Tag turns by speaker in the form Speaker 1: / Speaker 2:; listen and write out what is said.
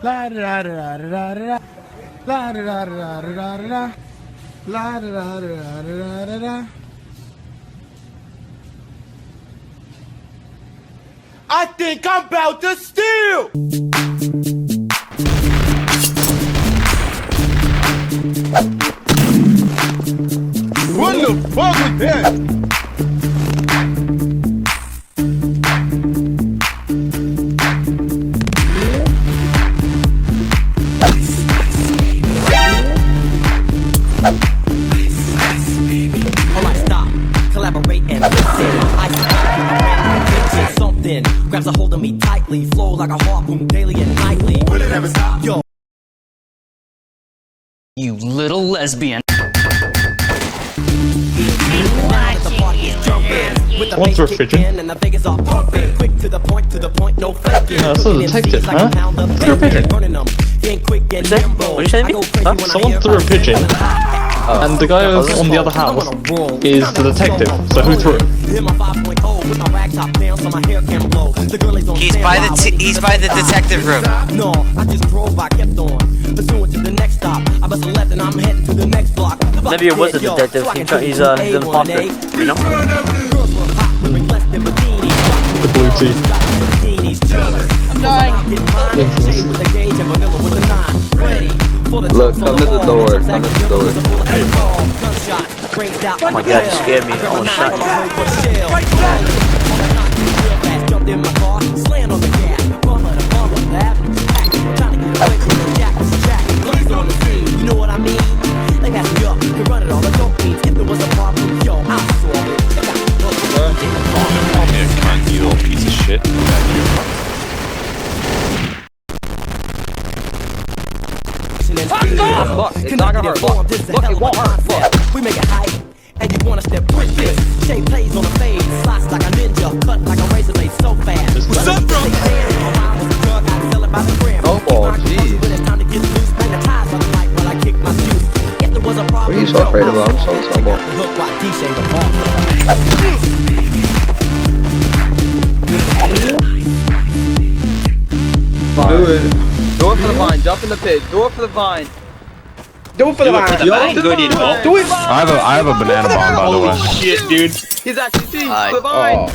Speaker 1: La da da da da da. La da da da da da da. La da da da da da da. I think I'm about to steal! What the fuck was that?
Speaker 2: Collaborate and listen. I something grabs a hold of me tightly, flow like a harpoon daily and nightly. Will it ever stop? Yo,
Speaker 3: You little lesbian.
Speaker 4: What's your pigeon?
Speaker 2: And I think it's all pumping. Quick to the point, no faking.
Speaker 4: That's a detective, huh? Threw a pigeon.
Speaker 3: What you say to me? Huh?
Speaker 4: Someone threw a pigeon, and the guy who's on the other house is the detective. So who threw it?
Speaker 5: He's by the detective room.
Speaker 2: No, I just drove, I kept on. Pursuing to the next stop. I bust a left and I'm heading to the next block.
Speaker 6: Maybe it was a detective. He's an imposter, you know?
Speaker 4: The blue tea.
Speaker 7: I'm dying.
Speaker 8: Look, come to the door, come to the door.
Speaker 6: Oh my god, you scared me. I almost shot
Speaker 2: you. You know what I mean? They got me up, they run it all. The dope means if there was a problem, yo, I'll solve it. They got me hooked.
Speaker 9: Cunt, you little piece of shit.
Speaker 6: Look, it's not gonna hurt. Look, it won't hurt. Look.
Speaker 2: We make it hype, and you wanna step with this. Shape plays on the fade, slice like a ninja, cut like a razor blade so fast.
Speaker 1: What's up, bro?
Speaker 8: Oh, jeez. What are you so afraid of? I'm so small. Do it. Do it for the vine. Jump in the pit. Do it for the vine.
Speaker 1: Do it for the vine. Do it.
Speaker 9: I have a banana bomb, by the way.
Speaker 4: Shit, dude.
Speaker 8: He's actually seeing the vine.